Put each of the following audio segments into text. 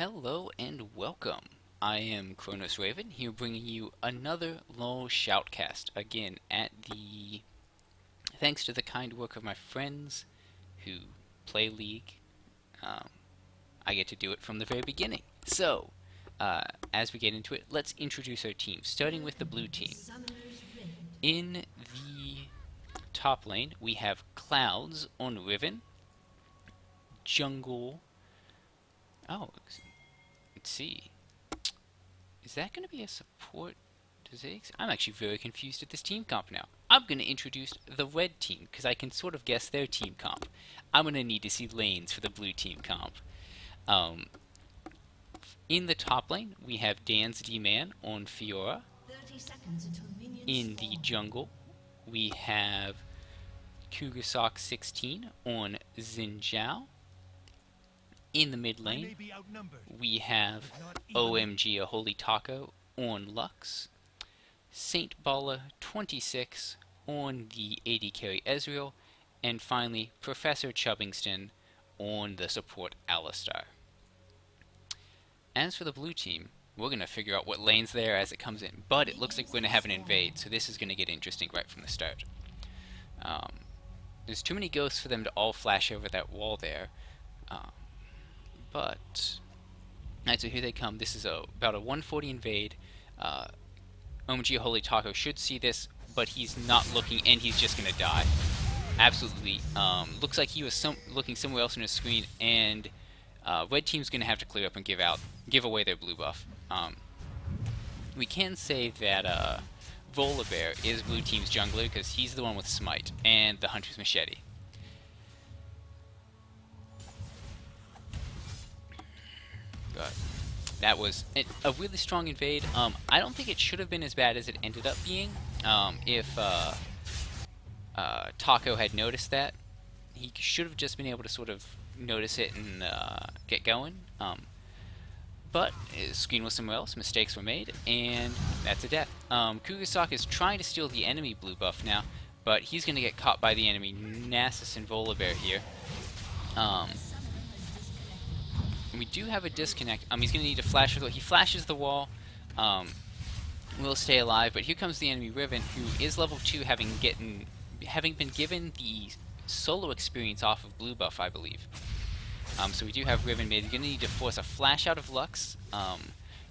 Hello and welcome. I am Kronos Raven here bringing you another LOL Shoutcast. Again, thanks to the kind work of my friends who play League, um, I get to do it from the very beginning. So, as we get into it, let's introduce our team, starting with the blue team. In the top lane, we have Cloudz on Riven, jungle. Oh, let's see. Is that going to be a support to Ziggs? I'm actually very confused at this team comp now. I'm going to introduce the red team, because I can sort of guess their team comp. I'm going to need to see lanes for the blue team comp. In the top lane, we have Dan's D-Man on Fiora. In the jungle, we have Kugasock16 on Xin Zhao. In the mid lane, we have OMG a Holy Taco on Lux, Saint Baller 26 on the AD carry Ezreal, and finally Professor Chubbingston on the support Alistar. As for the blue team, we're going to figure out what lane's there as it comes in, but it looks like we're going to have an invade, so this is going to get interesting right from the start. There's too many ghosts for them to all flash over that wall there. Alright, so here they come. This is about a 140 invade. OMG Holy Taco should see this, but he's not looking, and he's just gonna die. Absolutely. Looks like he was looking somewhere else on his screen, and red team's gonna have to clear up and give away their blue buff. We can say that Volibear is blue team's jungler, because he's the one with Smite and the Hunter's Machete. But that was a really strong invade. I don't think it should have been as bad as it ended up being. If Taco had noticed that, he should have just been able to sort of notice it and get going. But his screen was somewhere else, mistakes were made, and that's a death. Kugasock is trying to steal the enemy blue buff now, but he's going to get caught by the enemy Nasus and Volibear here. We do have a disconnect. He's going to need to flash. He flashes the wall. Will stay alive, but here comes the enemy Riven, who is level 2, having been given the solo experience off of blue buff, I believe. So we do have Riven mid. Going to need to force a flash out of Lux,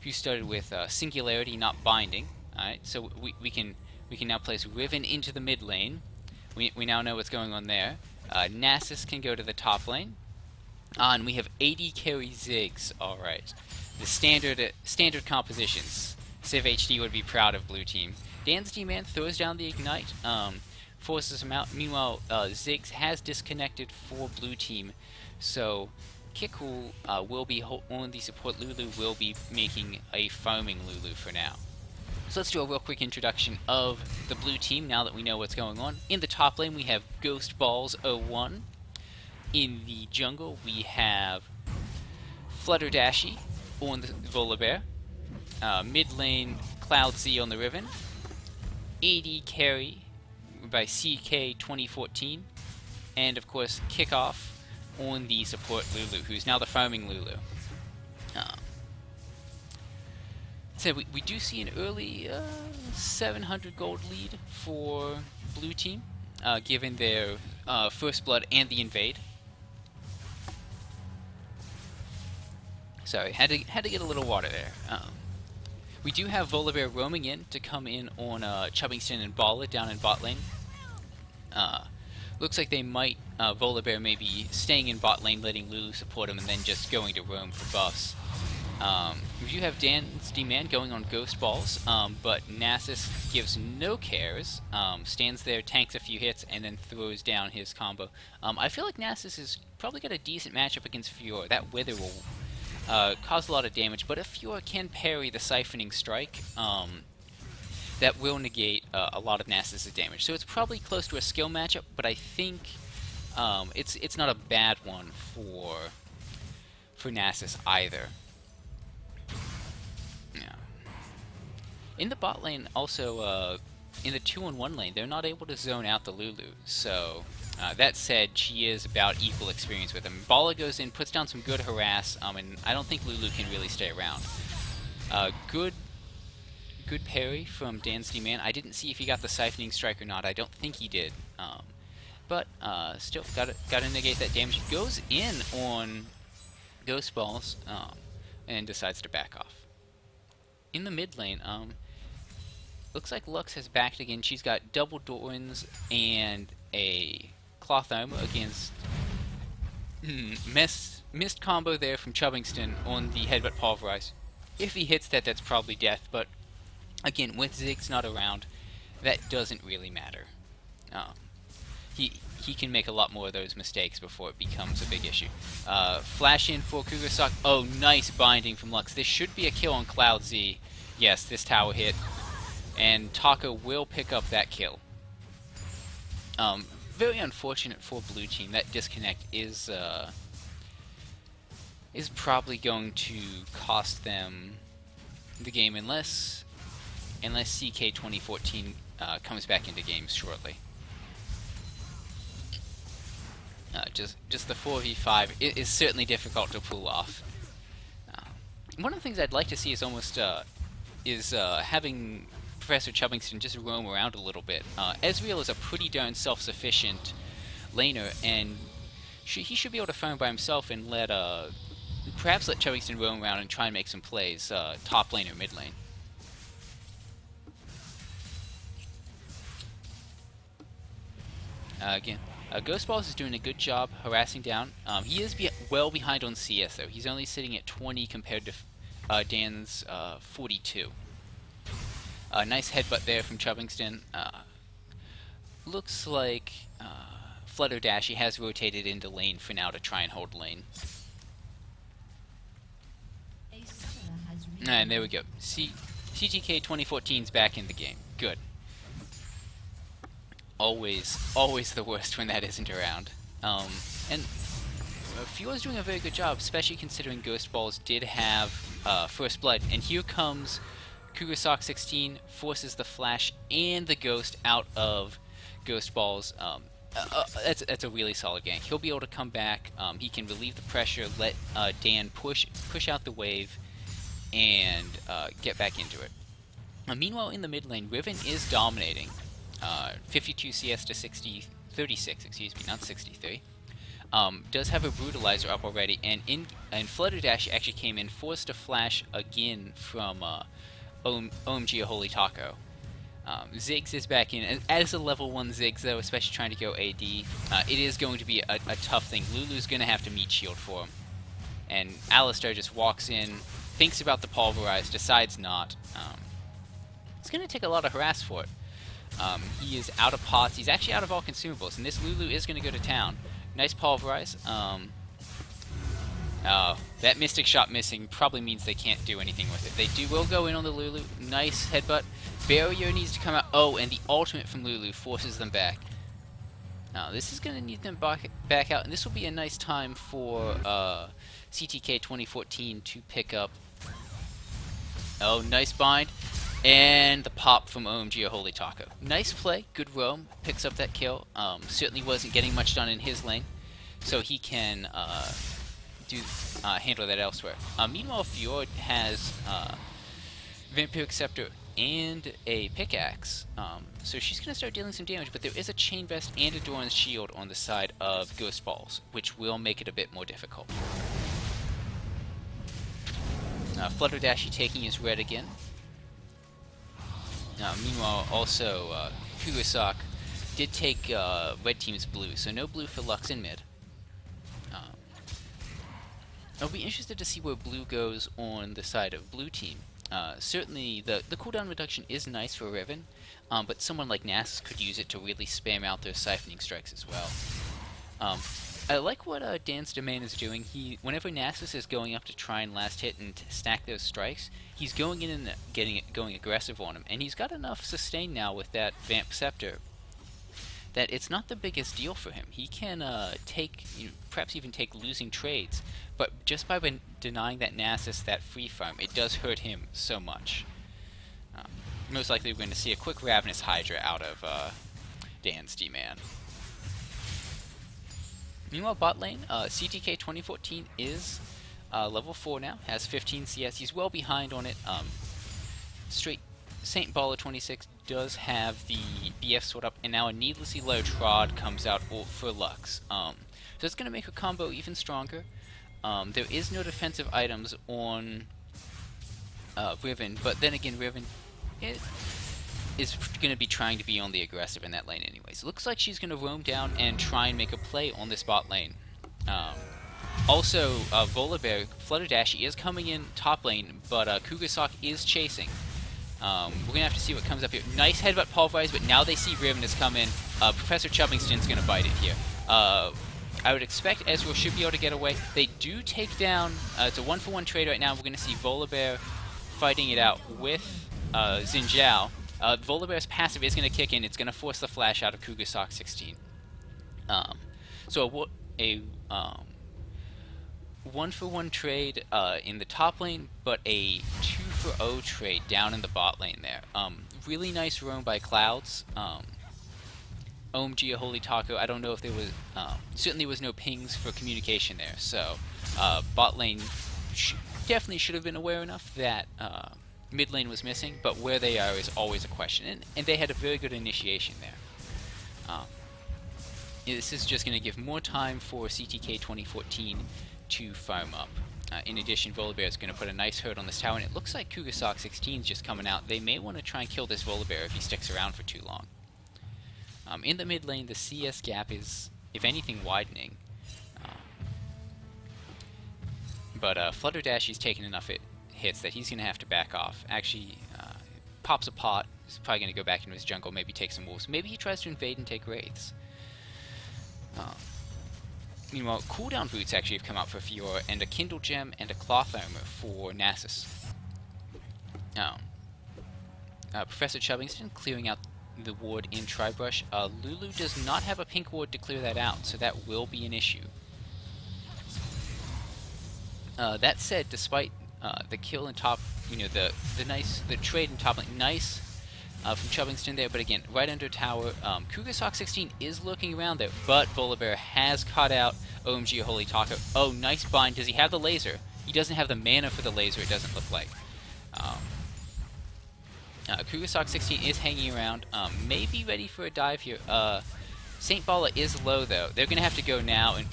who started with Singularity, not Binding. All right, so we can now place Riven into the mid lane. We now know what's going on there. Nasus can go to the top lane. And we have AD carry Ziggs. Alright. The standard compositions. Civ HD would be proud of blue team. Dan's D-Man throws down the Ignite, forces him out. Meanwhile, Ziggs has disconnected for blue team. So Kikul will be on the support. Lulu will be making a farming Lulu for now. So let's do a real quick introduction of the blue team now that we know what's going on. In the top lane we have Ghost Balls 01. In the jungle, we have Flutterdashi on the Volibear. Mid lane, Cloudz on the Riven. AD carry by CK 2014. And of course, Kickoff on the support Lulu, who's now the farming Lulu. So we do see an early 700 gold lead for blue team, given their first blood and the invade. Sorry, had to get a little water there. We do have Volibear roaming in to come in on Chubbingston and Baller down in bot lane. Looks like they might, Volibear may be staying in bot lane, letting Lulu support him, and then just going to roam for buffs. We do have Dan's D-Man going on Ghost Balls, but Nasus gives no cares, stands there, tanks a few hits, and then throws down his combo. I feel like Nasus has probably got a decent matchup against Fiora. That Wither will cause a lot of damage, but if Fiora can parry the Siphoning Strike, that will negate a lot of Nasus' damage. So it's probably close to a skill matchup, but I think it's not a bad one for Nasus either. Yeah. In the bot lane, also in the 2-on-1 lane, they're not able to zone out the Lulu, so That said, she is about equal experience with him. Bala goes in, puts down some good harass, and I don't think Lulu can really stay around. Good parry from Dan's D-Man. I didn't see if he got the Siphoning Strike or not. I don't think he did. But still, gotta negate that damage. He goes in on Ghost Balls and decides to back off. In the mid lane, looks like Lux has backed again. She's got double Dorans and a Cloth Armor against missed combo there from Chubbingston on the Headbutt Pulverize. If he hits that, that's probably death, but again, with Ziggs not around, that doesn't really matter. He can make a lot more of those mistakes before it becomes a big issue. Flash in for Kurosak. Oh, nice binding from Lux. This should be a kill on Cloudz. Yes, this tower hit. And Taco will pick up that kill. Very unfortunate for blue team. That disconnect is probably going to cost them the game unless CK 2014 comes back into games shortly. Just the 4v5 is certainly difficult to pull off. One of the things I'd like to see is almost having Professor Chubbingston just roam around a little bit. Ezreal is a pretty darn self-sufficient laner, and he should be able to farm by himself and perhaps let Chubbingston roam around and try and make some plays, top lane or mid lane. Again, Ghost Balls is doing a good job harassing down. He is well behind on CS, though. He's only sitting at 20 compared to Dan's 42. Nice headbutt there from Chubbingston. Looks like Flutter Dash, he has rotated into lane for now to try and hold lane. And there we go. CTK 2014's back in the game. Good. Always the worst when that isn't around. And Fiora's doing a very good job, especially considering Ghost Balls did have First Blood. And here comes Kurosak 16, forces the Flash and the Ghost out of Ghost Balls. That's a really solid gank. He'll be able to come back. He can relieve the pressure, let Dan push out the wave, and get back into it. Meanwhile, in the mid lane, Riven is dominating. 52 CS to 36, excuse me, not 63. Does have a Brutalizer up already, and Flutter Dash actually came in, forced a flash again from OMG a Holy Taco. Ziggs is back in, and as a level 1 Ziggs though, especially trying to go AD, it is going to be a tough thing. Lulu's going to have to meet shield for him. And Alistar just walks in, thinks about the Pulverize, decides not. It's going to take a lot of harass for it. He is out of pots. He's actually out of all consumables, and this Lulu is going to go to town. Nice Pulverize. That Mystic Shot missing probably means they can't do anything with it. They will go in on the Lulu. Nice headbutt. Barrier needs to come out. Oh, and the ultimate from Lulu forces them back. Now, this is going to need them back out, and this will be a nice time for CTK 2014 to pick up. Oh, nice bind. And the pop from OMG a Holy Taco. Nice play, good roam, picks up that kill. Certainly wasn't getting much done in his lane, so he can handle that elsewhere. Meanwhile, Fjord has Vampiric Scepter and a pickaxe, so she's going to start dealing some damage, but there is a Chain Vest and a Doran's Shield on the side of Ghost Balls, which will make it a bit more difficult. Flutter Dashy taking his red again. Meanwhile, also, Kurosak did take red team's blue, so no blue for Lux in mid. I'll be interested to see where blue goes on the side of blue team. Certainly, the cooldown reduction is nice for Riven, but someone like Nasus could use it to really spam out their Siphoning Strikes as well. I like what Dan's Domain is doing. Whenever Nasus is going up to try and last hit and stack those strikes, he's going in and going aggressive on him. And he's got enough sustain now with that Vamp Scepter that it's not the biggest deal for him. He can perhaps even take losing trades, but just by denying that Nasus that free farm, it does hurt him so much. Most likely we're going to see a quick Ravenous Hydra out of Dan's D-Man. Meanwhile, bot lane, CTK 2014 is level 4 now, has 15 CS. He's well behind on it. Straight Saint Baller 26 does have the BF sword up, and now a needlessly low Trod comes out for Lux. So it's going to make her combo even stronger. There is no defensive items on Riven, but then again, Riven is going to be trying to be on the aggressive in that lane anyways. Looks like she's going to roam down and try and make a play on this bot lane. Also, Volibear, Flutter Dash, is coming in top lane, but Kugasok is chasing. We're going to have to see what comes up here. Nice headbutt pulverize, but now they see Riven has come in. Professor Chubbingston's going to bite it here. I would expect Ezreal should be able to get away. They do take down, it's a 1-for-1 trade right now. We're going to see Volibear fighting it out with Xin Zhao. Volibear's passive is going to kick in. It's going to force the flash out of Kugasok 16. So a 1-for-1 trade in the top lane, but a 2-for-0 trade down in the bot lane there. Really nice roam by Cloudz. OMG, a Holy Taco. I don't know if there was... certainly was no pings for communication there, so bot lane definitely should have been aware enough that mid lane was missing, but where they are is always a question, and they had a very good initiation there. This is just going to give more time for CTK 2014 to farm up. In addition, Volibear is going to put a nice hurt on this tower, and it looks like Kugasok 16 is just coming out. They may want to try and kill this Volibear if he sticks around for too long. In the mid lane, the CS gap is, if anything, widening. But Flutter Dash, he's taken enough hits that he's going to have to back off. Actually, pops a pot. He's probably going to go back into his jungle, maybe take some wolves. Maybe he tries to invade and take wraiths. Meanwhile, cooldown boots actually have come out for Fiora, and a Kindle Gem and a Cloth Armor for Nasus. Professor Chubbingston clearing out the ward in Tribrush. Lulu does not have a pink ward to clear that out, so that will be an issue. That said, despite the kill in top, the trade in top lane, nice from Chubbingston there, but again, right under tower. Kugasok 16 is looking around there, but Volibear has caught out OMG Holy Taco. Oh, nice bind. Does he have the laser? He doesn't have the mana for the laser, it doesn't look like. Kugasok 16 is hanging around, may be ready for a dive here. Saint Bala is low, though. They're going to have to go now, and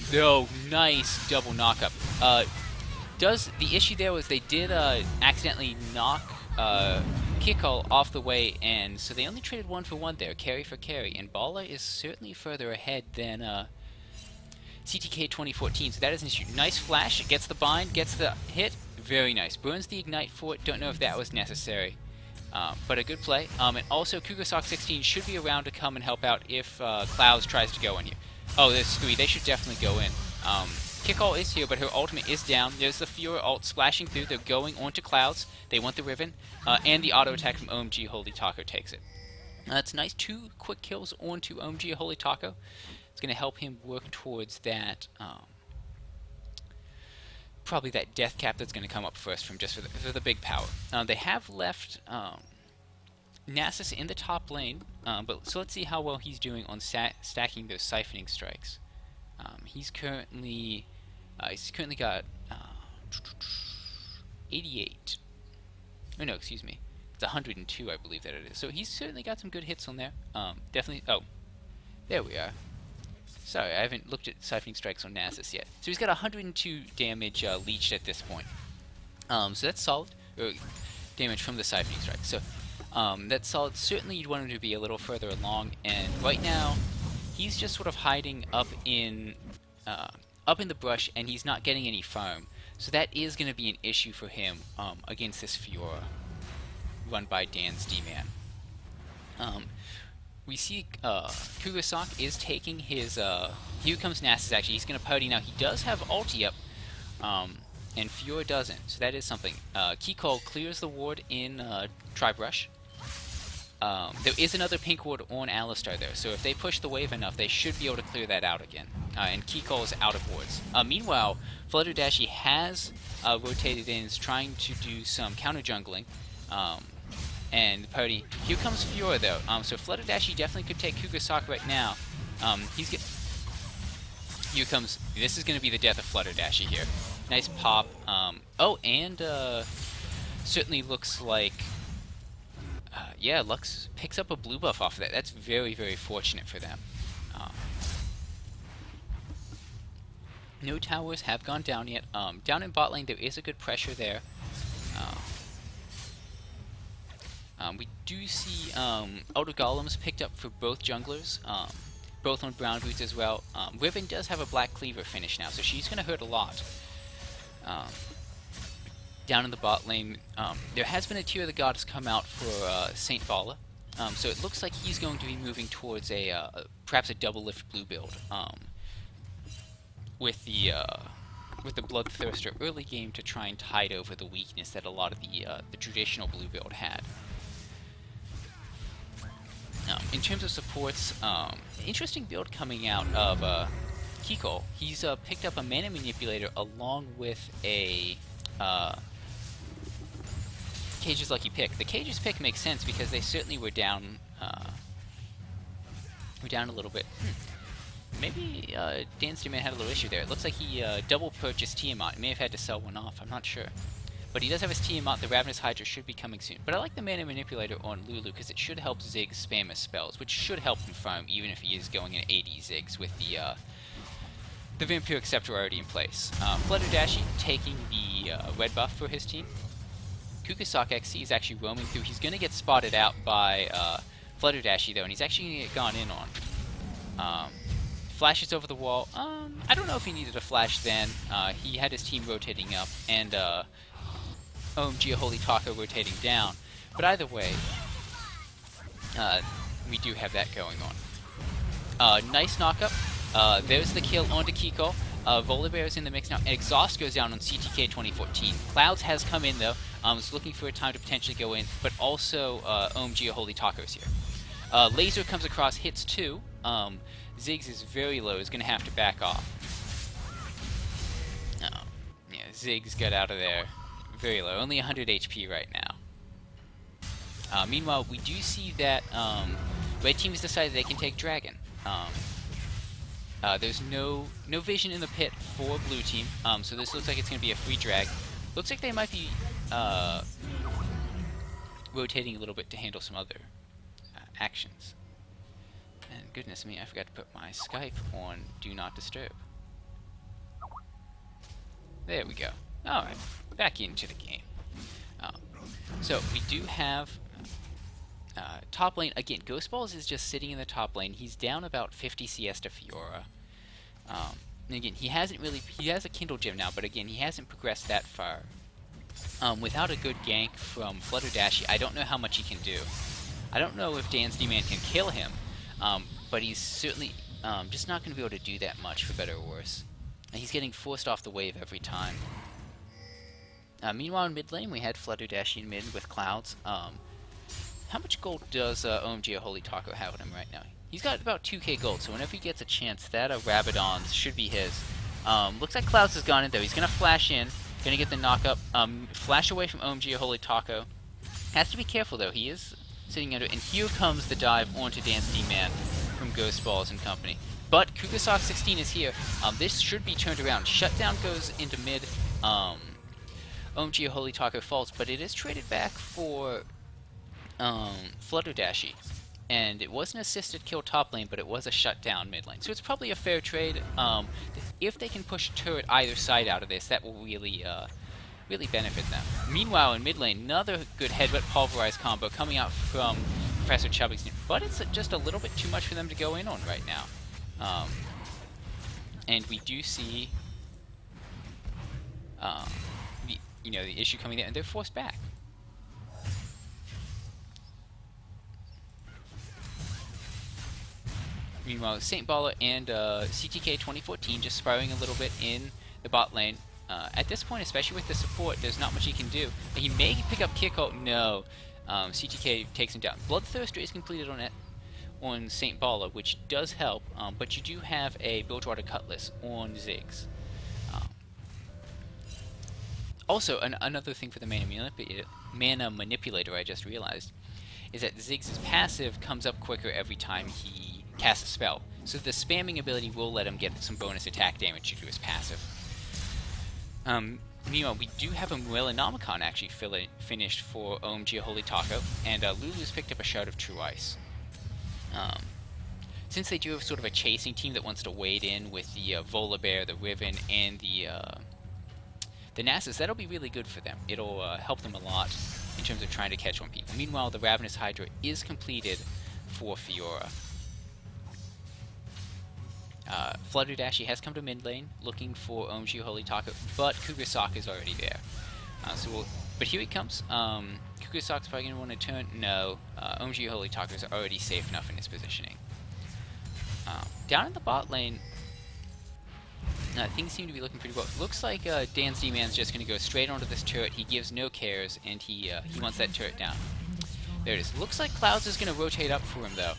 nice double knockup. The issue there was they did accidentally knock Kikol off the way, and so they only traded 1-for-1 there, carry for carry, and Bala is certainly further ahead than CTK 2014, so that is an issue. Nice flash, gets the bind, gets the hit, very nice. Burns the ignite for it, don't know if that was necessary. But a good play. And also, Kugasok 16 should be around to come and help out if Cloudz tries to go in here. Oh, there's 3. They should definitely go in. Kikol is here, but her ultimate is down. There's the Fiora ult splashing through. They're going onto Cloudz. They want the Riven. And the auto attack from OMG Holy Taco takes it. That's nice. 2 quick kills onto OMG Holy Taco. It's going to help him work towards that... probably that death cap that's going to come up first from just for the big power. They have left Nasus in the top lane, so let's see how well he's doing on stacking those siphoning strikes. He's currently got 88. Oh no, excuse me, it's 102, I believe that it is. So he's certainly got some good hits on there. Definitely. Oh, there we are. Sorry, I haven't looked at Siphoning Strikes on Nasus yet. So he's got 102 damage leached at this point. So that's solid. Damage from the Siphoning Strike. So that's solid. Certainly you'd want him to be a little further along. And right now, he's just sort of hiding up in the brush, and he's not getting any farm. So that is going to be an issue for him against this Fiora run by Dan's D-Man. We see Kugasok is taking his... here comes Nasus, actually. He's going to party now. He does have ulti up, and Fiora doesn't, so that is something. Kikol clears the ward in Tribrush. There is another pink ward on Alistar there, so if they push the wave enough, they should be able to clear that out again. And Kikol is out of wards. Meanwhile, Flutter Dash has rotated in, is trying to do some counter jungling. And the party. Here comes Fiora, though. So Flutter Dash, he definitely could take Kugasok right now. Here comes. This is going to be the death of Flutterdashy here. Nice pop. Oh, and certainly looks like. Yeah, Lux picks up a blue buff off of that. That's very, very fortunate for them. No towers have gone down yet. Down in bot lane, there is a good pressure there. We do see Elder Golems picked up for both junglers, both on brown boots as well. Riven does have a black cleaver finish now, so she's going to hurt a lot. Down in the bot lane, there has been a Tear of the Goddess come out for Saint Bala, so it looks like he's going to be moving towards perhaps a double lift blue build with the Bloodthirster early game to try and tide over the weakness that a lot of the traditional blue build had. In terms of supports, interesting build coming out of Kiko. He's picked up a Mana Manipulator along with a Cage's Lucky Pick. The Cage's pick makes sense because they certainly were down a little bit. Maybe Dan's Demand had a little issue there. It looks like he double purchased Tiamat. He may have had to sell one off, I'm not sure. But he does have his Tiamat. The Ravenous Hydra should be coming soon. But I like the Mana Manipulator on Lulu because it should help Ziggs spam his spells, which should help him farm even if he is going in 80 Ziggs with the Vampiric Scepter already in place. Flutterdashy taking the red buff for his team. Kukusok XC is actually roaming through. He's going to get spotted out by Flutterdashy though, and he's actually going to get gone in on. Flashes over the wall. I don't know if he needed a flash then. He had his team rotating up, and OMG Holy Taco rotating down. But either way, we do have that going on. Nice knockup. There's the kill onto Kiko. Volibear is in the mix now. And Exhaust goes down on CTK 2014. Cloudz has come in though. Is looking for a time to potentially go in, but also OMG Holy Tacos here. Laser comes across, hits 2. Ziggs is very low, is going to have to back off. Yeah, Ziggs got out of there very low, only 100 HP right now. Meanwhile, we do see that Red Team has decided they can take Dragon. There's no vision in the pit for Blue Team, so this looks like it's going to be a free drag. Looks like they might be rotating a little bit to handle some other actions. And goodness me, I forgot to put my Skype on Do Not Disturb. There we go. Alright, back into the game. So we do have top lane. Again, Ghost Balls is just sitting in the top lane. He's down about 50 CS to Fiora. And again, he has a Kindle Gem now, but again, he hasn't progressed that far. Without a good gank from Flutterdashy, I don't know how much he can do. I don't know if Dan's D-Man can kill him, but he's certainly just not going to be able to do that much, for better or worse. And he's getting forced off the wave every time. Meanwhile, in mid lane, we had Flutterdashy in mid with Cloudz. How much gold does OMG Holy Taco have on him right now? He's got about 2k gold, so whenever he gets a chance, that Rabadon should be his. Looks like Cloudz has gone in, though. He's going to flash in, going to get the knock-up. Flash away from OMG Holy Taco. Has to be careful, though. He is sitting under, and here comes the dive onto Dance D-Man from Ghost Balls and company. But Kukusok 16 is here. This should be turned around. Shutdown goes into mid. OMG Holy Taco falls, but it is traded back for Flutterdashy. And it was an assisted kill top lane, but it was a shutdown mid lane. So it's probably a fair trade. If they can push a turret either side out of this, that will really benefit them. Meanwhile, in mid lane, another good headbutt pulverize combo coming out from Professor Chubbing's team, but it's just a little bit too much for them to go in on right now. And we do see, the issue coming there, and they're forced back. Meanwhile, Saint Bala and CTK 2014 just spiraling a little bit in the bot lane. At this point, especially with the support, there's not much he can do. He may pick up kick ult. No. CTK takes him down. Bloodthirster is completed on Saint Bala, which does help, but you do have a Bilgewater Cutlass on Ziggs. Also, another thing for the Mana Manipulator I just realized is that Ziggs' passive comes up quicker every time he cast a spell. So the spamming ability will let him get some bonus attack damage due to his passive. Meanwhile, we do have a Muellanomicon actually finished for OMG Holy Taco, and Lulu's picked up a Shout of True Ice. Since they do have sort of a chasing team that wants to wade in with the Volibear, the Riven, and the Nasus, that'll be really good for them. It'll help them a lot in terms of trying to catch on people. Meanwhile, the Ravenous Hydra is completed for Fiora. Flutterdash has come to mid lane looking for OMG Holy Taco, but Kugasok is already there. But here he comes. Kugasok's probably going to want to turn. No, OMG Holy Taco is already safe enough in his positioning. Down in the bot lane, things seem to be looking pretty well. Looks like Dan's D-Man's just going to go straight onto this turret. He gives no cares, and he wants that turret down. There it is. Looks like Cloudz is going to rotate up for him, though.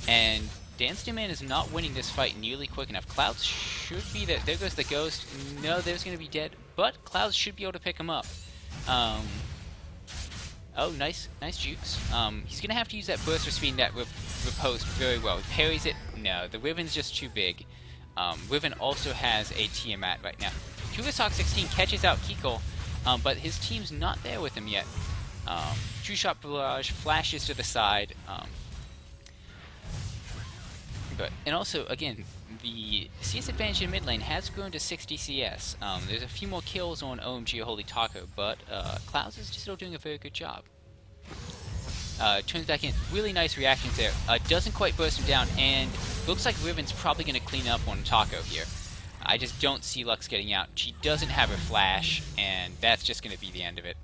And Dan's D-Man is not winning this fight nearly quick enough. Cloudz should be there. There goes the Ghost. No, there's going to be dead, but Cloudz should be able to pick him up. Oh, nice jukes. He's going to have to use that burst of speed and that riposte very well. He parries it. No, the Riven's just too big. Riven also has a Tiamat right now. Kugasok 16 catches out Kiko, but his team's not there with him yet. True Shot Barrage flashes to the side. And also, again, the CS advantage in mid lane has grown to 60 CS. There's a few more kills on OMG Holy Taco, but Cloudz is still doing a very good job. Turns back in, really nice reactions there. Doesn't quite burst him down, and looks like Riven's probably going to clean up on Taco here. I just don't see Lux getting out. She doesn't have her flash, and that's just going to be the end of it.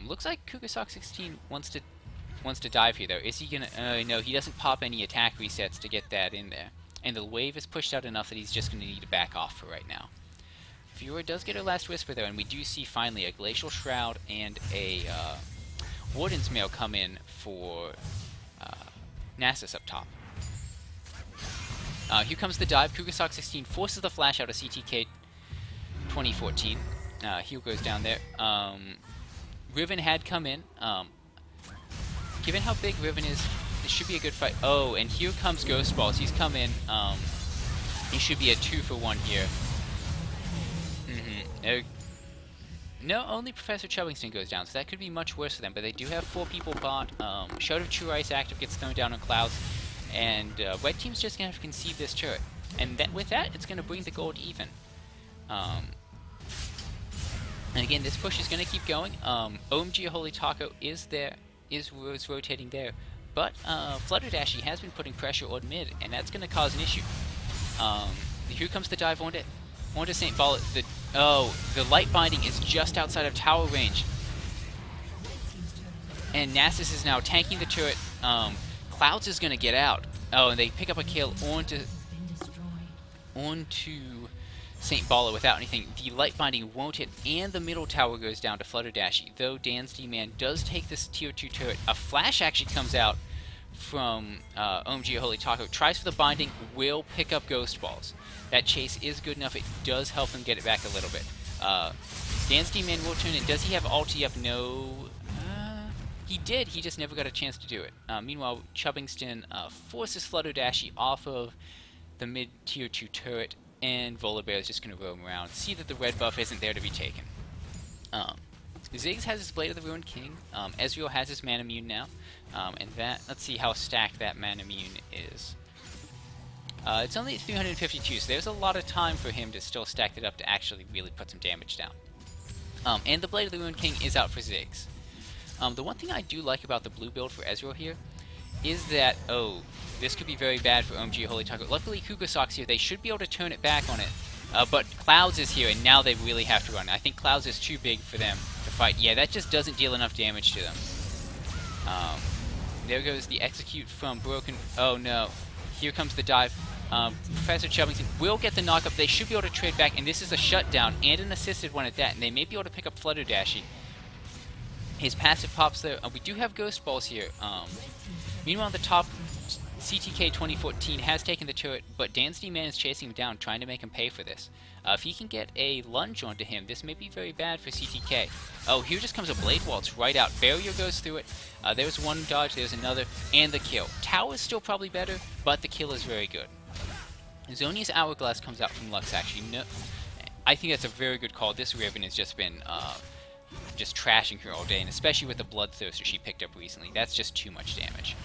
Looks like Kugasok 16 wants to dive here, though. Is he gonna... no, he doesn't pop any attack resets to get that in there. And the wave is pushed out enough that he's just gonna need to back off for right now. Fiora does get her last Whisper, though, and we do see finally a Glacial Shroud and a Warden's Mail come in for Nasus up top. Here comes the dive. Kugasok 16 forces the flash out of CTK 2014. Heal goes down there. Riven had come in. Given how big Riven is, this should be a good fight. Oh, and here comes Ghost Balls. He's come in. He should be a 2-for-1 here. No, only Professor Chubbingston goes down, so that could be much worse for them. But they do have 4 people bot. Shout of True Ice active gets thrown down on Cloudz. And Red Team's just going to have to concede this turret. And with that, it's going to bring the gold even. And again, this push is going to keep going. OMG Holy Taco is there. Is rotating there, but Flutterdash has been putting pressure on mid, and that's going to cause an issue. Here comes the dive onto St. Ball. The light binding is just outside of tower range, and Nasus is now tanking the turret. Cloudz is going to get out. Oh, and they pick up a kill onto St. Balla without anything. The light binding won't hit, and the middle tower goes down to Flutterdash. Though Dan's D-Man does take this tier 2 turret. A flash actually comes out from OMG Holy Taco. Tries for the binding, will pick up Ghost Balls. That chase is good enough. It does help him get it back a little bit. Dan's D-Man will turn in. Does he have ulti up? No. He did. He just never got a chance to do it. Meanwhile, Chubbingston forces Flutterdash off of the mid tier 2 turret. And Volibear is just going to roam around, see that the red buff isn't there to be taken. Ziggs has his Blade of the Ruined King. Ezreal has his Mana Immune now. And let's see how stacked that Mana Immune is. It's only 352, so there's a lot of time for him to still stack it up to actually really put some damage down. And the Blade of the Ruined King is out for Ziggs. The one thing I do like about the blue build for Ezreal here is that, this could be very bad for OMG Holy Taco. Luckily, Kugasok's here. They should be able to turn it back on it. But Cloudz is here, and now they really have to run. I think Cloudz is too big for them to fight. Yeah, that just doesn't deal enough damage to them. There goes the execute from Broken. Oh, no. Here comes the dive. Professor Chubbington will get the knockup. They should be able to trade back, and this is a shutdown and an assisted one at that. And they may be able to pick up Flutterdash. His passive pops there. We do have Ghost Balls here. Meanwhile, the top CTK 2014 has taken the turret, but Dansty Man is chasing him down, trying to make him pay for this. If he can get a lunge onto him, this may be very bad for CTK. Oh, here just comes a Blade Waltz right out. Barrier goes through it. There's one dodge, there's another, and the kill. Tower is still probably better, but the kill is very good. Zonia's Hourglass comes out from Lux, actually. No, I think that's a very good call. This Riven has just been just trashing her all day, and especially with the Bloodthirster she picked up recently. That's just too much damage.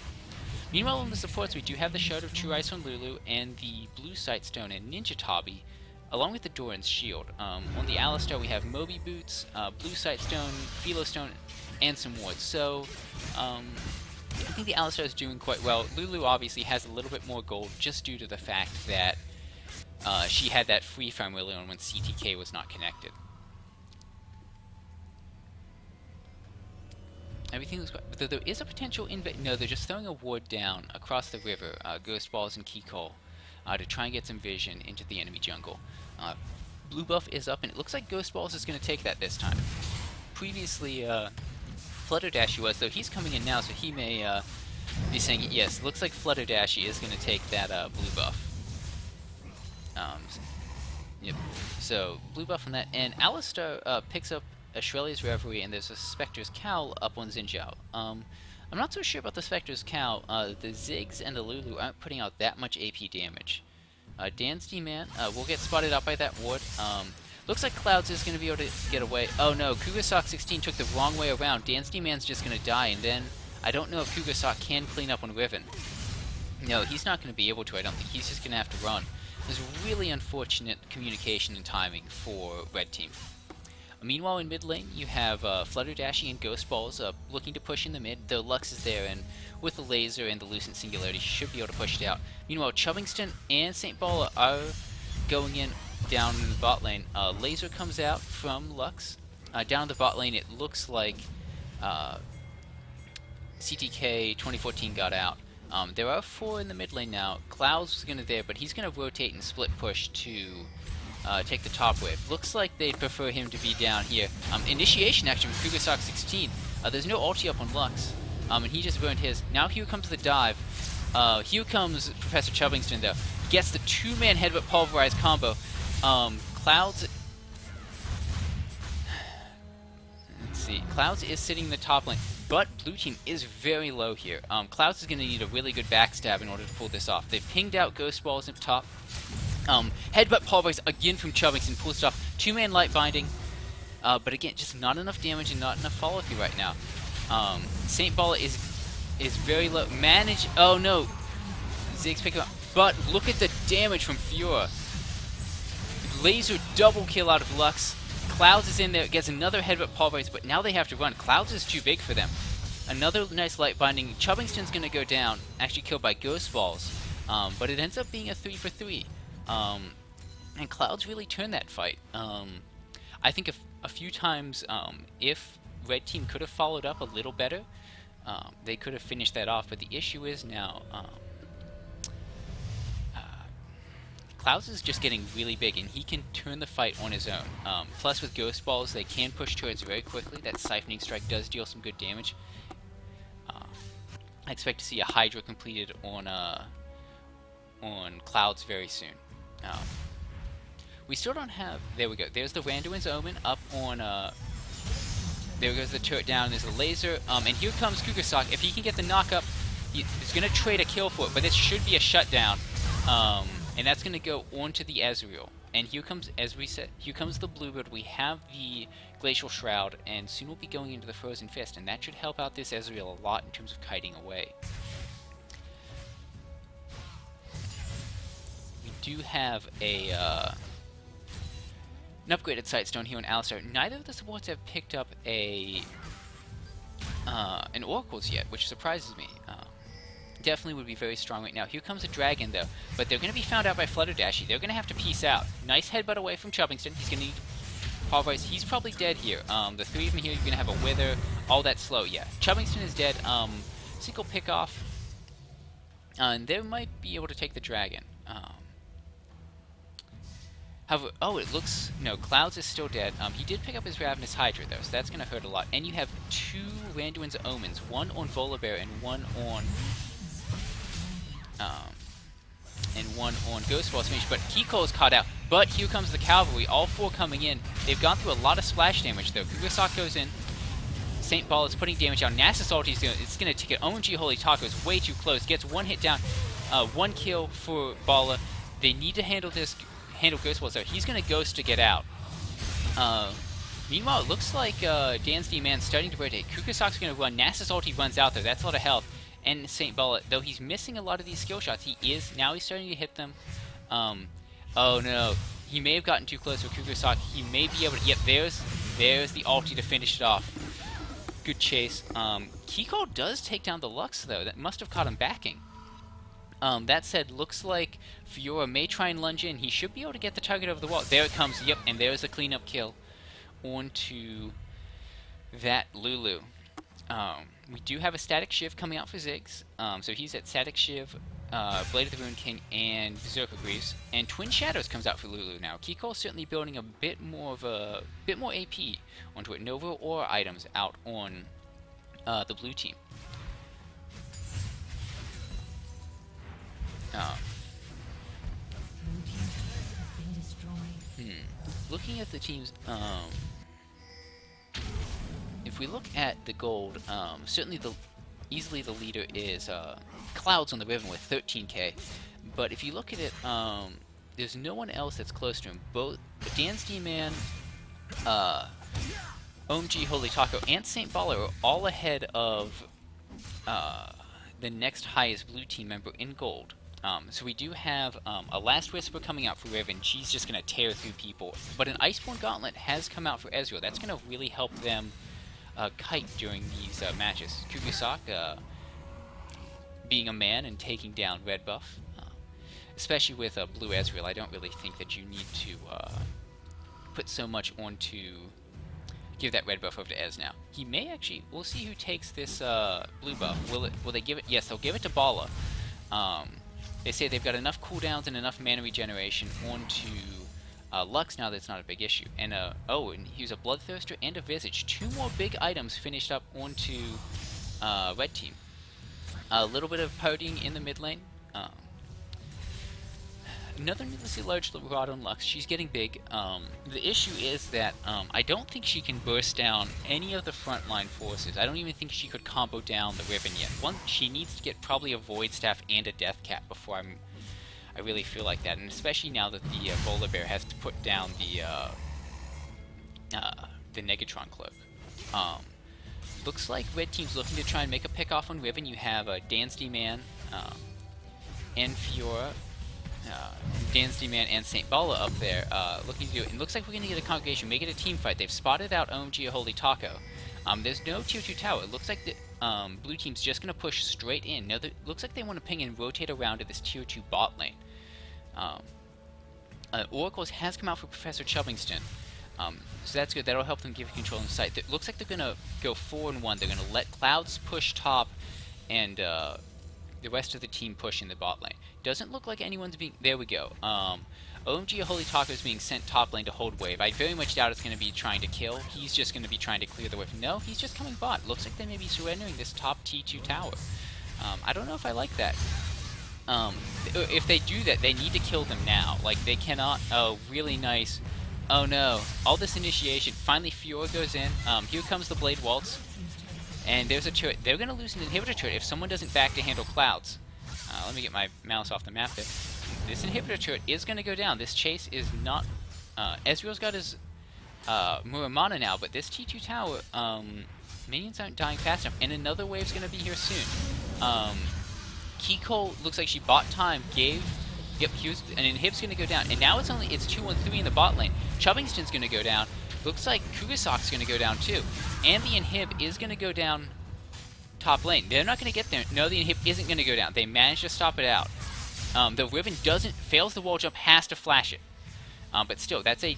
Meanwhile, in the supports, we do have the Shard of True Ice on Lulu, and the Blue Sightstone and Ninja Tabi, along with the Doran's Shield. On the Alistar, we have Moby Boots, Blue Sightstone, Philostone, and some wards. So, I think the Alistar is doing quite well. Lulu obviously has a little bit more gold, just due to the fact that she had that free farm early on when CTK was not connected. Everything was, though there is a potential no, they're just throwing a ward down across the river, Ghost Balls and Key Coal, to try and get some vision into the enemy jungle. Blue buff is up, and it looks like Ghost Balls is going to take that this time. Previously, Flutterdashy was, though he's coming in now, so he may be saying, yes, looks like Flutterdashy is going to take that blue buff. Yep. So, blue buff on that, and Alistar picks up a Shrelia's Reverie, and there's a Spectre's Cowl up on Xinjiao. I'm not so sure about the Spectre's Cowl. The Ziggs and the Lulu aren't putting out that much AP damage. Dansty Man will get spotted out by that ward. Looks like Cloudz is going to be able to get away. Oh no, Kugasock 16 took the wrong way around. Dansty Man's just going to die, and then I don't know if Kugasock can clean up on Riven. No, he's not going to be able to, I don't think. He's just going to have to run. There's really unfortunate communication and timing for Red Team. Meanwhile, in mid lane, you have Flutterdashy and Ghost Balls looking to push in the mid, though Lux is there, and with the laser and the Lucent Singularity, should be able to push it out. Meanwhile, Chubbingston and St. Bala are going in down in the bot lane. Laser comes out from Lux. Down the bot lane, it looks like CTK 2014 got out. There are 4 in the mid lane now. Cloudz is going to there, but he's going to rotate and split push to take the top wave. Looks like they'd prefer him to be down here. Initiation action with Kugasock 16. There's no ulti up on Lux, and he just burned his. Now here comes the dive. Here comes Professor Chubbingston, though. Gets the 2-man headbutt pulverized combo. Cloudz... Let's see. Cloudz is sitting in the top lane, but blue team is very low here. Cloudz is going to need a really good backstab in order to pull this off. They've pinged out Ghost Balls up top. Headbutt pulverize again from Chubbingston, pulls it off. 2-man light binding, but again, just not enough damage and not enough follow through right now. St. Bala is very low. Oh no, Ziggs pick him up, but look at the damage from Fiora. Laser double kill out of Lux. Cloudz is in there, gets another headbutt pulverize, but now they have to run. Cloudz is too big for them. Another nice light binding. Chubbingston's gonna go down, actually killed by Ghost Balls, but it ends up being a 3 for 3. And Cloudz really turned that fight. I think a few times, if Red Team could have followed up a little better, they could have finished that off. But the issue is now, Cloudz is just getting really big, and he can turn the fight on his own. Plus, with Ghost Balls, they can push turrets very quickly. That Siphoning Strike does deal some good damage. I expect to see a Hydra completed on Cloudz very soon. We still don't have... There we go. There's the Randuin's Omen up on... there goes the turret down. There's a laser. And here comes Kugasock. If he can get the knock-up, he's going to trade a kill for it. But this should be a shutdown. And that's going to go onto the Ezreal. And here comes, as we said, here comes the Bluebird. We have the Glacial Shroud. And soon we'll be going into the Frozen Fist. And that should help out this Ezreal a lot in terms of kiting away. Do have a an upgraded Sightstone here on Alistar. Neither of the supports have picked up an Oracles yet, which surprises me. Definitely would be very strong right now. Here comes a Dragon, though, but they're going to be found out by Flutterdashy. They're going to have to peace out. Nice headbutt away from Chubbingston. He's going to need Pulverize. He's probably dead here. The 3 of them here, you're going to have a Wither, all that slow. Yeah, Chubbingston is dead. Single pick off, and they might be able to take the Dragon. However, oh, it looks... No, Cloudz is still dead. He did pick up his Ravenous Hydra, though, so that's going to hurt a lot. And you have 2 Randuin's Omens, one on Volibear and one on and one on Ghost Ball's finish, but Kiko is caught out. But here comes the Cavalry, all four coming in. They've gone through a lot of splash damage, though. Kugasak goes in. St. Ball is putting damage down. Nasus ulti it's going to take it. OMG Holy Taco is way too close. Gets one hit down. One kill for Bala. They need to handle Ghost Ball, so he's going to Ghost to get out. Meanwhile, it looks like Dan's D-Man starting to rotate. Kugasak's going to run. Nasus ulti runs out there. That's a lot of health. And St. Bala, though he's missing a lot of these skill shots, he's starting to hit them. Oh no. He may have gotten too close for Kugasak. He may be able to... Yep, there's the ulti to finish it off. Good chase. Kiko does take down the Lux, though. That must have caught him backing. That said, looks like Fiora may try and lunge in. He should be able to get the target over the wall. There it comes. Yep, and there's a cleanup kill onto that Lulu. We do have a Static Shiv coming out for Ziggs. So he's at Static Shiv, Blade of the Ruined King, and Berserker Greaves. And Twin Shadows comes out for Lulu now. Kiko is certainly building a bit more AP onto it. Nova or items out on the blue team. Looking at the teams, if we look at the gold, certainly easily the leader is Cloudz on the Riven with 13k. But if you look at it, there's no one else that's close to him. Both Dan's D-Man, OMG Holy Taco, and St. Baller are all ahead of the next highest blue team member in gold. So we do have a Last Whisper coming out for Riven. She's just going to tear through people. But an Iceborne Gauntlet has come out for Ezreal. That's going to really help them kite during these matches. Kugasak being a man and taking down red buff. Especially with blue Ezreal, I don't really think that you need to put so much on to give that red buff over to Ez now. He may actually... We'll see who takes this blue buff. Will they give it... Yes, they'll give it to Bala. They say they've got enough cooldowns and enough mana regeneration onto Lux now that it's not a big issue. And and he was a Bloodthirster and a Visage. Two more big items finished up onto red team. A little bit of partying in the mid lane. Another needlessly large rod on Lux. She's getting big. The issue is that I don't think she can burst down any of the frontline forces. I don't even think she could combo down the Riven yet. She needs to get probably a Void Staff and a Death Cap before I really feel like that. And especially now that the Bola Bear has to put down the Negatron Cloak. Looks like red team's looking to try and make a pick off on Riven. You have Dan's D-Man and Fiora. Dan's D-Man and St. Bala up there looking to do it. And looks like we're going to get a congregation, make it a team fight. They've spotted out OMG Holy Taco. There's no tier 2 tower. It looks like the blue team's just going to push straight in. No, looks like they want to ping and rotate around to this tier 2 bot lane. Oracles has come out for Professor Chubbingston. So that's good. That'll help them give control in the site. It looks like they're going to go 4-1. They're going to let Cloudz push top and the rest of the team push in the bot lane. Doesn't look like anyone's being... There we go. OMG Holy Taco is being sent top lane to hold wave. I very much doubt it's going to be trying to kill. He's just going to be trying to clear the wave. No, he's just coming bot. Looks like they may be surrendering this top T2 tower. I don't know if I like that. If they do that, they need to kill them now. Like, they cannot... Oh, really nice. Oh no. All this initiation. Finally, Fiora goes in. Here comes the Blade Waltz. And there's a turret. They're going to lose an inhibitor turret if someone doesn't back to handle Cloudz. Let me get my mouse off the map there. This inhibitor turret is going to go down. This chase is not... Ezreal's got his Muramana now, but this T2 tower, minions aren't dying fast enough. And another wave's going to be here soon. Kiko looks like she bought time, gave... Yep, an inhib's going to go down. And now it's 2-1-3 in the bot lane. Chubbingston's going to go down. Looks like Kugasak's going to go down too. And the inhib is going to go down top lane. They're not going to get there. No, the inhib isn't going to go down. They managed to stop it out. The Riven fails the wall jump, has to flash it. But still, that's an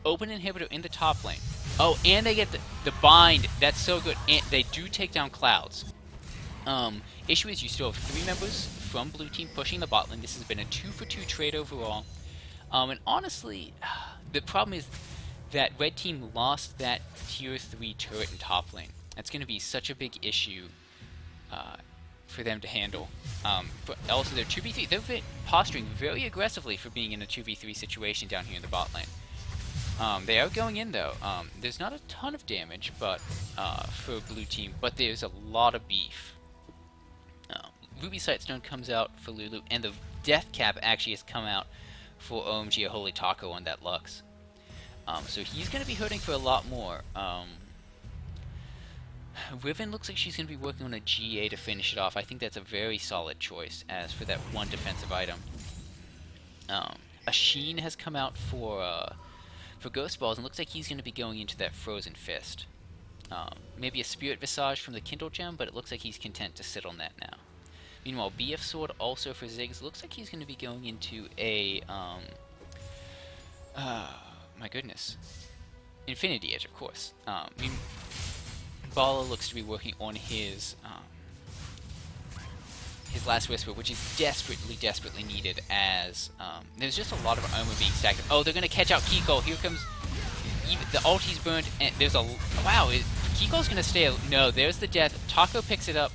open inhibitor in the top lane. Oh, and they get the bind. That's so good. And they do take down Cloudz. Issue is you still have 3 members from blue team pushing the bot lane. This has been a 2-for-2 trade overall. And honestly, the problem is that red team lost that tier 3 turret in top lane. That's going to be such a big issue for them to handle. But also they're 2v3. They've been posturing very aggressively for being in a 2v3 situation down here in the bot lane. They are going in though. There's not a ton of damage, but for blue team, but there's a lot of beef. Ruby Sightstone comes out for Lulu, and the Death Cap actually has come out for OMG a Holy Taco on that Lux. So he's going to be hurting for a lot more. Riven looks like she's going to be working on a GA to finish it off. I think that's a very solid choice as for that one defensive item. A Sheen has come out for Ghost Balls, and looks like he's going to be going into that Frozen Fist. Maybe a Spirit Visage from the Kindle Gem, but it looks like he's content to sit on that now. Meanwhile, BF Sword also for Ziggs looks like he's going to be going into a my goodness, Infinity Edge, of course. Bala looks to be working on his Last Whisper, which is desperately needed, as there's just a lot of armor being stacked. Oh, they're going to catch out Kiko. Here comes the ulti's burned, and there's a wow. Kiko's going to stay. No, there's the death. Taco picks it up.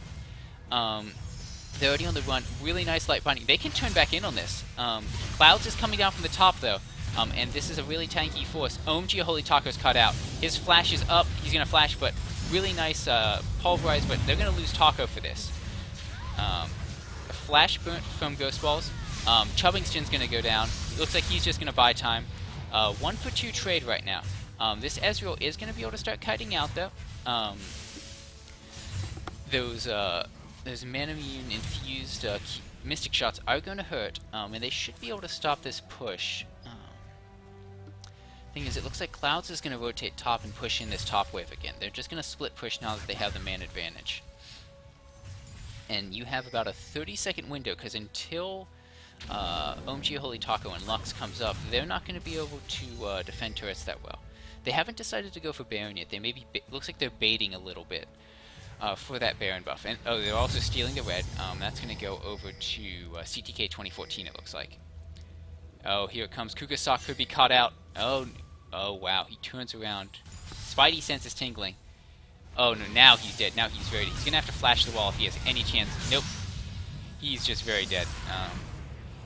They're already on the run. Really nice light binding. They can turn back in on this. Cloudz is coming down from the top, though. And this is a really tanky force. OMG Holy Taco's cut out. His flash is up. He's going to flash, but really nice pulverize, but they're going to lose Taco for this. A flash burnt from Ghost Balls. Chubbingston's going to go down. Looks like he's just going to buy time. 1-for-2 trade right now. This Ezreal is going to be able to start kiting out, though. Those Manamune infused Mystic Shots are going to hurt, and they should be able to stop this push. Thing is, it looks like Cloudz is going to rotate top and push in this top wave again. They're just going to split push now that they have the man advantage. And you have about a 30-second window, because until OMG Holy Taco and Lux comes up, they're not going to be able to defend turrets that well. They haven't decided to go for Baron yet. They maybe looks like they're baiting a little bit for that Baron buff. And oh, they're also stealing the red. That's going to go over to CTK 2014, it looks like. Oh, here it comes. Kugasok could be caught out. Oh, wow. He turns around. Spidey sense is tingling. Oh, no, now he's dead. Now he's very dead. He's going to have to flash the wall if he has any chance. Nope. He's just very dead.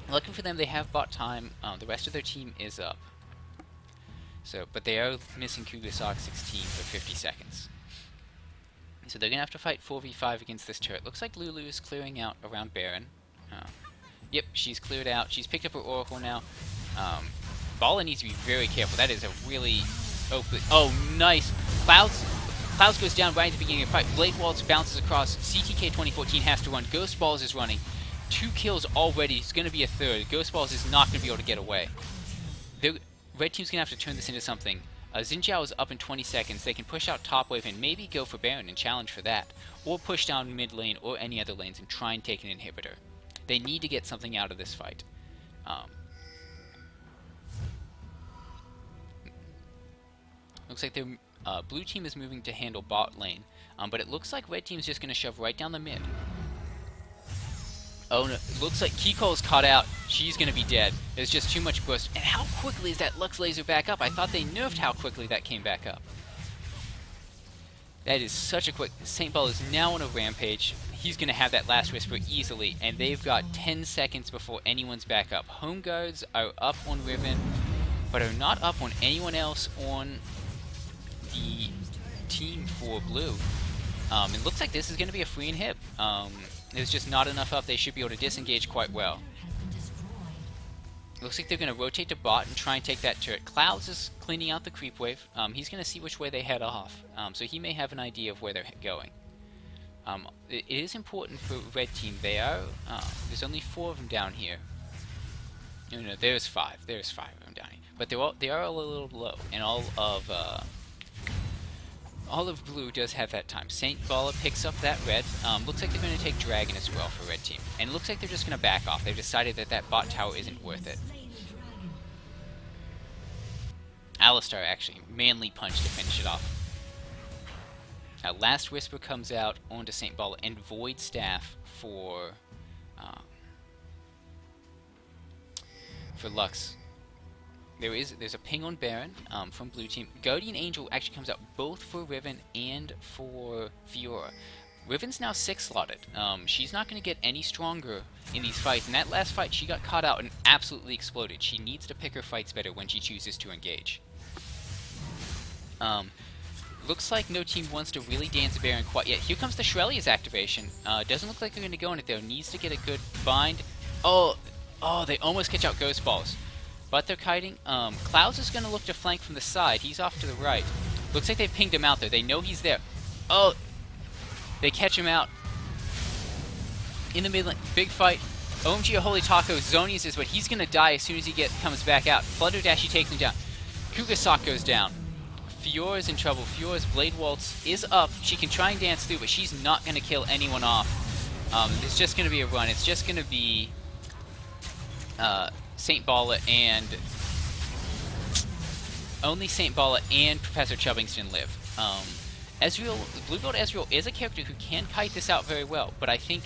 Lucky for them, they have bought time. The rest of their team is up. So, but they are missing Kugasok 16 for 50 seconds. So they're going to have to fight 4v5 against this turret. Looks like Lulu is clearing out around Baron. Yep, she's cleared out. She's picked up her Oracle now. Bala needs to be very careful. That is a really... Oh, nice. Cloudz goes down right at the beginning of the fight. Blade Waltz bounces across. CTK 2014 has to run. Ghost Balls is running. 2 kills already. It's going to be a third. Ghost Balls is not going to be able to get away. Red team's going to have to turn this into something. Xin Zhao is up in 20 seconds. They can push out top wave and maybe go for Baron and challenge for that. Or push down mid lane or any other lanes and try and take an inhibitor. They need to get something out of this fight. Looks like their blue team is moving to handle bot lane. But it looks like red team's just going to shove right down the mid. Oh no, it looks like Kiko's caught out. She's going to be dead. There's just too much burst. And how quickly is that Lux laser back up? I thought they nerfed how quickly that came back up. That is such a quick... St. Ball is now on a rampage. He's going to have that Last Whisper easily, and they've got 10 seconds before anyone's back up. Home Guards are up on Riven, but are not up on anyone else on the team for blue. It looks like this is going to be a free and hip. There's just not enough up. They should be able to disengage quite well. Looks like they're going to rotate to bot and try and take that turret. Cloudz is cleaning out the creep wave. He's going to see which way they head off. So he may have an idea of where they're going. It is important for red team. They are... there's only 4 of them down here. No, there's 5. There's 5 of them down here. But they are a little low. And all of blue does have that time. Saint Bala picks up that red. Looks like they're going to take Dragon as well for red team. And it looks like they're just going to back off. They've decided that that bot tower isn't worth it. Alistar actually manly punch to finish it off. Last Whisper comes out onto Saint Bala and Void Staff for Lux. There's a ping on Baron from blue team. Guardian Angel actually comes out both for Riven and for Fiora. Riven's now 6 slotted. She's not going to get any stronger in these fights. In that last fight, she got caught out and absolutely exploded. She needs to pick her fights better when she chooses to engage. Looks like no team wants to really dance a Baron quite yet. Here comes the Shrelia's activation. Doesn't look like they're going to go in it though. Needs to get a good bind. Oh, they almost catch out Ghost Balls. But they're kiting. Cloudz is going to look to flank from the side. He's off to the right. Looks like they've pinged him out there. They know he's there. Oh, they catch him out. In the mid lane, big fight. OMG Holy Taco zonies is, but he's going to die as soon as he comes back out. Flutter Dash, he takes him down. Kugasak goes down. Fiora's in trouble. Fiora's Blade Waltz is up. She can try and dance through, but she's not going to kill anyone off. It's just going to be a run. It's just going to be St. Bala and... Only St. Bala and Professor Chubbingston live. Ezreal, Blue Gold Ezreal is a character who can kite this out very well, but I think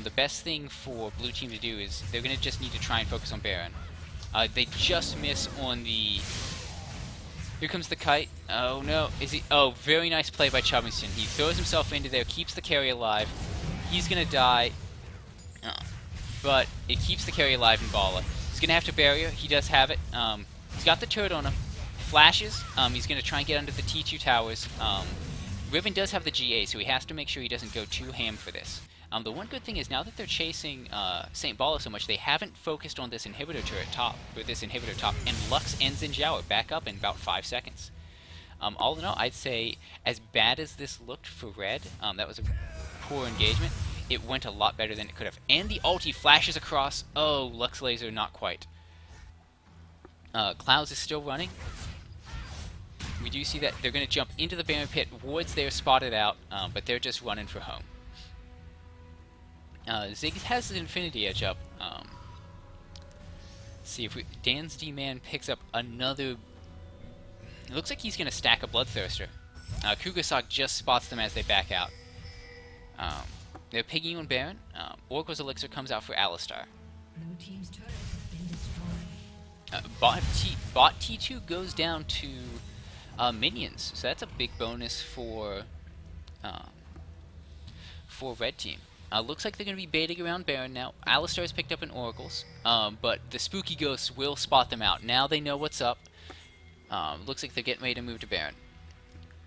the best thing for Blue Team to do is they're going to just need to try and focus on Baron. They just miss on the... Here comes the kite. Oh no, is he? Oh, very nice play by Chubbingston. He throws himself into there, keeps the carry alive. He's gonna die, but it keeps the carry alive in Bala. He's gonna have to barrier. He does have it. He's got the turret on him. Flashes. He's gonna try and get under the T2 towers. Riven does have the GA, so he has to make sure he doesn't go too ham for this. The one good thing is now that they're chasing St. Bala so much, they haven't focused on this inhibitor turret top, and Lux and Xin Zhao are back up in about 5 seconds. All in all, I'd say as bad as this looked for Red, that was a poor engagement, it went a lot better than it could have. And the ulti flashes across. Oh, Lux Laser, not quite. Cloudz is still running. We do see that they're going to jump into the Baron Pit. Ward's there spotted out, but they're just running for home. Ziggs has the Infinity Edge up. See if Dan's D-Man picks up another... It looks like he's going to stack a Bloodthirster. Kugasak just spots them as they back out. They're picking on Baron. Oracle's Elixir comes out for Alistar. Blue team's turret has been destroyed. Bot T2 goes down to minions, so that's a big bonus for Red Team. Looks like they're going to be baiting around Baron now. Alistar's picked up an Oracle's, but the spooky ghosts will spot them out. Now they know what's up. Looks like they're getting ready to move to Baron.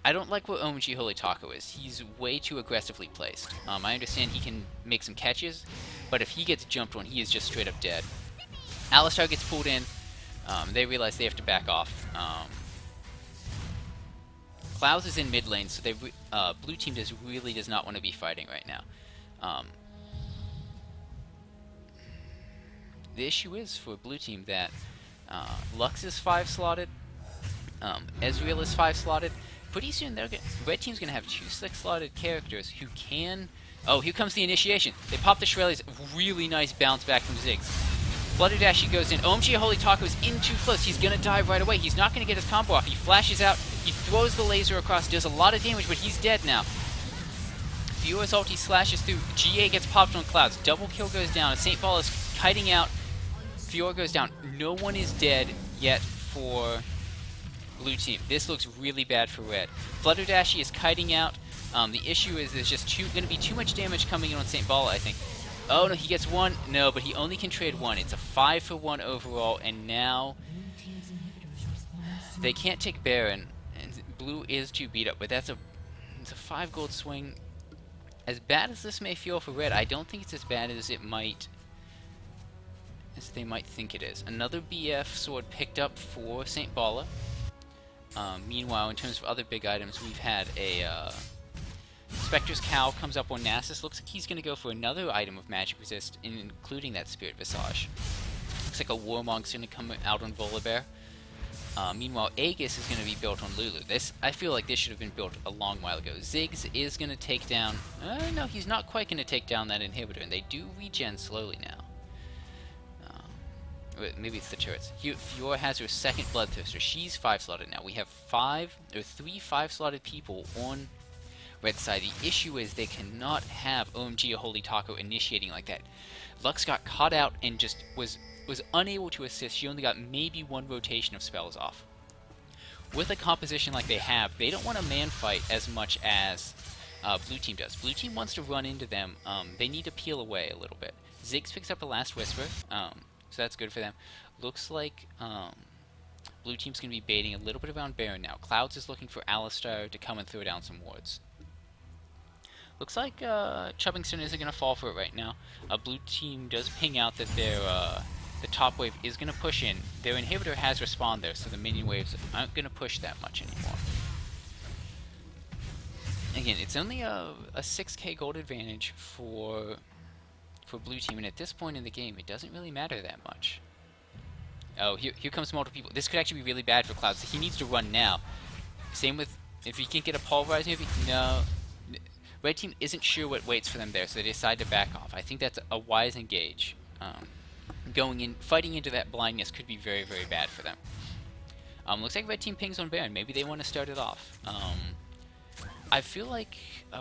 I don't like where OMG Holy Taco is. He's way too aggressively placed. I understand he can make some catches, but if he gets jumped on, he is just straight up dead. Alistar gets pulled in. They realize they have to back off. Cloudz is in mid lane, so Blue Team really does not want to be fighting right now. The issue is for Blue Team that Lux is 5 slotted, Ezreal is 5 slotted. Pretty soon, Red Team's going to have 2 6 slotted characters who can... Oh, here comes the initiation. They pop the Shrelia's. Really nice bounce back from Ziggs. Flutter Dash, he goes in. OMG Holy Taco is in too close. He's going to die right away. He's not going to get his combo off. He flashes out. He throws the laser across. Does a lot of damage, but he's dead now. Fiora's ulti slashes through. GA gets popped on Cloudz. Double kill goes down. St. Bala is kiting out. Fiora goes down. No one is dead yet for Blue Team. This looks really bad for Red. Flutter Dash, he is kiting out. The issue is there's just going to be too much damage coming in on St. Bala, I think. Oh, no, he gets 1. No, but he only can trade 1. It's a 5-for-1 overall, and now they can't take Baron. And Blue is too beat up, but it's a 5 gold swing. As bad as this may feel for Red, I don't think it's as bad as they might think it is. Another BF sword picked up for St. Bala. Meanwhile, in terms of other big items, we've had a Spectre's Cowl comes up on Nasus. Looks like he's going to go for another item of magic resist, including that Spirit Visage. Looks like a Warmong's going to come out on Volibear. Meanwhile, Aegis is going to be built on Lulu. I feel like this should have been built a long while ago. Ziggs is going to take down... no, he's not quite going to take down that inhibitor, and they do regen slowly now. Maybe it's the turrets. Fiora has her second Bloodthirster. She's 5-slotted now. We have 3 5-slotted people on Red side. The issue is they cannot have OMG Holy Taco initiating like that. Lux got caught out and just was unable to assist. She only got maybe 1 rotation of spells off. With a composition like they have, they don't want a man fight as much as Blue team does. Blue team wants to run into them. They need to peel away a little bit. Ziggs picks up a Last Whisper, so that's good for them. Looks like Blue team's going to be baiting a little bit around Baron now. Cloudz is looking for Alistar to come and throw down some wards. Looks like Chubbington isn't going to fall for it right now. Blue team does ping out that their the top wave is going to push in. Their inhibitor has respawned there, so the minion waves aren't going to push that much anymore. Again, it's only a 6k gold advantage for Blue team, and at this point in the game, it doesn't really matter that much. Oh, here comes multiple people. This could actually be really bad for Cloudz. He needs to run now. Same with, if he can't get a pulverize maybe, no. Red team isn't sure what waits for them there, so they decide to back off. I think that's a wise engage. Fighting into that blindness could be very, very bad for them. Looks like red team pings on Baron. Maybe they want to start it off. I feel like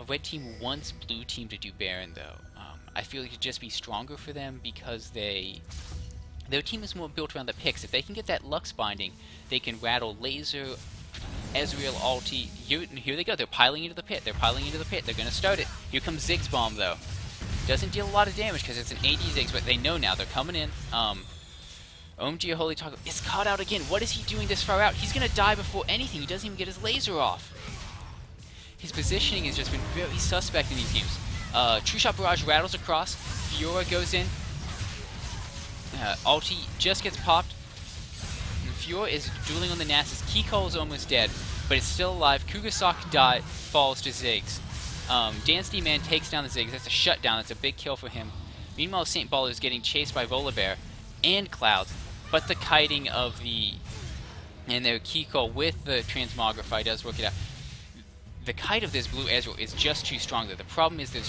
red team wants blue team to do Baron, though. I feel like it'd just be stronger for them because their team is more built around the picks. If they can get that Lux binding, they can rattle Laser, Ezreal, ulti. Here they go. They're piling into the pit. They're going to start it. Here comes Ziggs bomb, though. Doesn't deal a lot of damage because it's an AD Ziggs, but they know now. They're coming in. OMG Holy Taco is caught out again. What is he doing this far out? He's going to die before anything. He doesn't even get his laser off. His positioning has just been very suspect in these games. True Shot Barrage rattles across. Fiora goes in. Ulti just gets popped. And Fiora is dueling on the Nasus. Kiko is almost dead, but it's still alive. Kugasaki falls to Ziggs. Dance D-Man takes down the Ziggs. That's a shutdown. That's a big kill for him. Meanwhile, St. Baller is getting chased by Volibear and Cloudz, but the kiting of and their Kiko with the Transmogrify does work it out. The kite of this blue Ezreal is just too strong though. The problem is there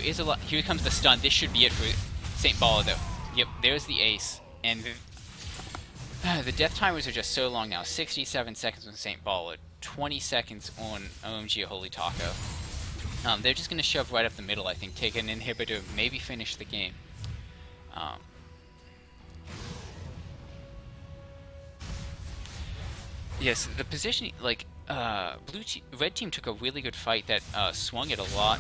is a lot. Here comes the stun. This should be it for St. Baller though. Yep, there's the ace. And the death timers are just so long now. 67 seconds on St. Baller, 20 seconds on OMG Holy Taco. They're just going to shove right up the middle, I think. Take an inhibitor, maybe finish the game. Yes, the positioning, like, red team took a really good fight that swung it a lot,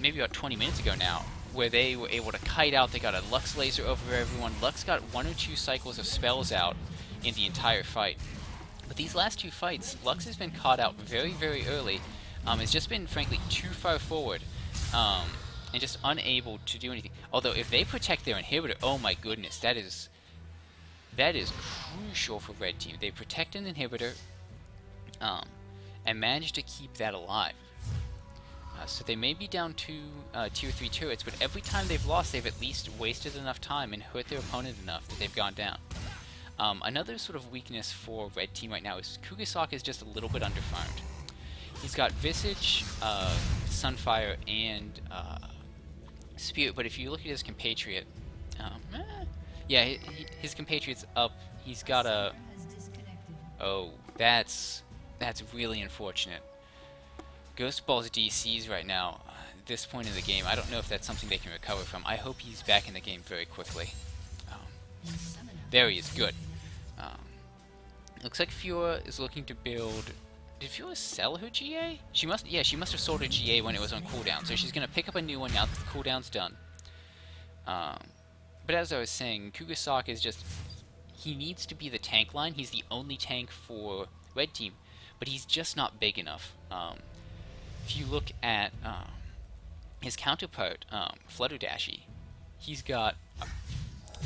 maybe about 20 minutes ago now, where they were able to kite out. They got a Lux laser over everyone. Lux got 1 or 2 cycles of spells out in the entire fight. But these last 2 fights, Lux has been caught out very, very early. It's just been, frankly, too far forward, and just unable to do anything. Although, if they protect their inhibitor, oh my goodness, that is crucial for red team. They protect an inhibitor, and manage to keep that alive. So they may be down to tier 3 turrets, but every time they've lost, they've at least wasted enough time and hurt their opponent enough that they've gone down. Another sort of weakness for red team right now is Kugasaki is just a little bit underfarmed. He's got Visage, Sunfire, and Spirit, but if you look at his compatriot, yeah, his compatriot's up. He's got a... Oh, that's really unfortunate. Ghost Ball's DCs right now, at this point in the game, I don't know if that's something they can recover from. I hope he's back in the game very quickly. There he is, good. Looks like Fiora is looking to build... Did Fiora sell her GA? She must have sold her GA when it was on cooldown, so she's going to pick up a new one now that the cooldown's done. But as I was saying, Kugasaki is just... He needs to be the tank line. He's the only tank for red team, but he's just not big enough. If you look at his counterpart, Flutterdashi, he's got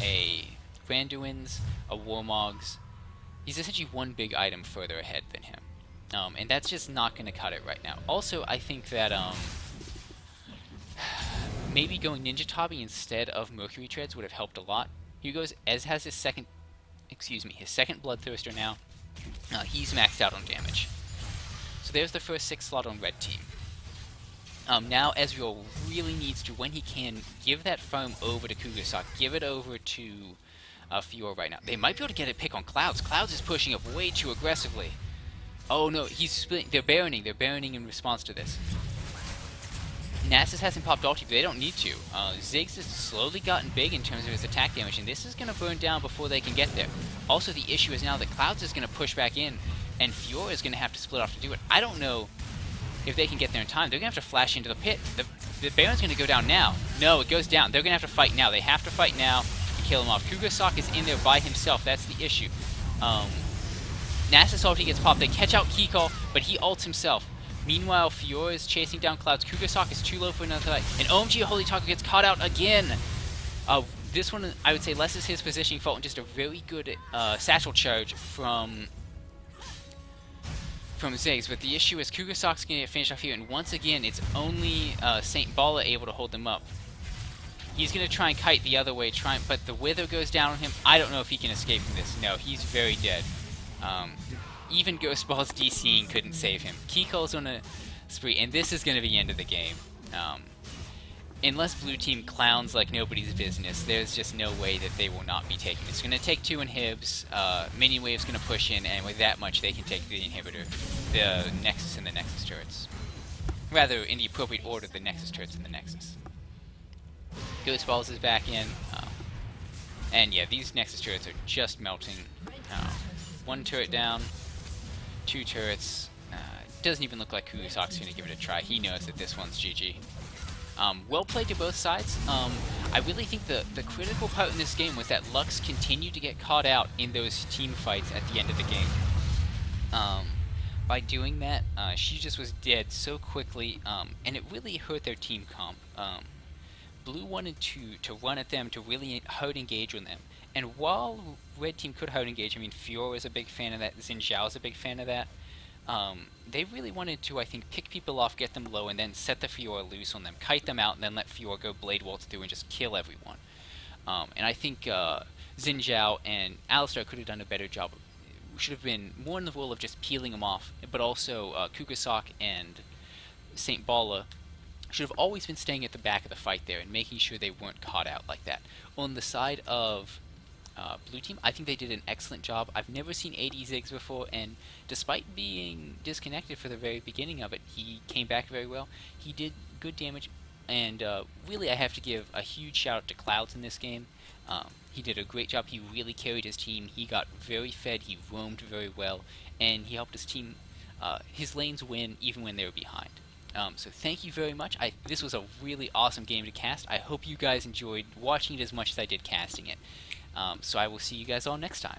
a Randuin's, a Warmogs. He's essentially one big item further ahead than him. And that's just not going to cut it right now. Also, I think that maybe going Ninja Tabi instead of Mercury Treads would have helped a lot. Here goes, Ez has his second Bloodthirster now. He's maxed out on damage. So there's the first 6 slot on red team. Now Ezreal really needs to, when he can, give that farm over to Kugasaki. Give it over to Fiora right now. They might be able to get a pick on Cloudz. Cloudz is pushing up way too aggressively. Oh no, he's splitting. They're Baroning. They're Baroning in response to this. Nasus hasn't popped ulti, but they don't need to. Ziggs has slowly gotten big in terms of his attack damage, and this is going to burn down before they can get there. Also, the issue is now that Cloudz is going to push back in, and Fiora is going to have to split off to do it. I don't know if they can get there in time, they're going to have to flash into the pit. The Baron's going to go down now. No, it goes down. They're going to have to fight now. They have to fight now to kill him off. Kugasok is in there by himself. That's the issue. Nasus ulti gets popped. They catch out Kikol, but he ults himself. Meanwhile, Fiora is chasing down Cloudz. Kugasok is too low for another fight. And OMG Holy Taco gets caught out again. This one, I would say, less is his positioning fault and just a very good satchel charge from Ziggs. But the issue is Kugasok's going to get finished off here, and once again, it's only St. Bala able to hold them up. He's going to try and kite the other way, but the Wither goes down on him. I don't know if he can escape from this. No, he's very dead. Even Ghost Ball's DCing couldn't save him. Kikol's on a spree, and this is going to be the end of the game. Unless blue team clowns like nobody's business, there's just no way that they will not be taken. It's going to take 2 inhibs, Minion Wave's going to push in, and with that much they can take the inhibitor, the Nexus and the Nexus turrets. Rather, in the appropriate order, the Nexus turrets and the Nexus. Ghost Balls is back in, and yeah, these Nexus turrets are just melting. 1 turret down, 2 turrets. Doesn't even look like Kugasok's going to give it a try. He knows that this one's GG. Well played to both sides. I really think the critical part in this game was that Lux continued to get caught out in those team fights at the end of the game. By doing that, she just was dead so quickly, and it really hurt their team comp. Blue wanted to run at them, to really hard engage on them. And while red team could hard engage, I mean, Fiora is a big fan of that, Xin Zhao is a big fan of that, they really wanted to, I think, pick people off, get them low, and then set the Fiora loose on them, kite them out, and then let Fiora go Blade Waltz through and just kill everyone. And I think Xin Zhao and Alistar could have done a better job. Should have been more in the role of just peeling them off, but also Kugasok and St. Bala should have always been staying at the back of the fight there and making sure they weren't caught out like that. On the side of blue team, I think they did an excellent job. I've never seen AD Ziggs before, and despite being disconnected for the very beginning of it, he came back very well. He did good damage, and really I have to give a huge shout out to Cloudz in this game. He did a great job. He really carried his team. He got very fed. He roamed very well, and he helped his team, his lanes win even when they were behind. So thank you very much. This was a really awesome game to cast. I hope you guys enjoyed watching it as much as I did casting it. So I will see you guys all next time.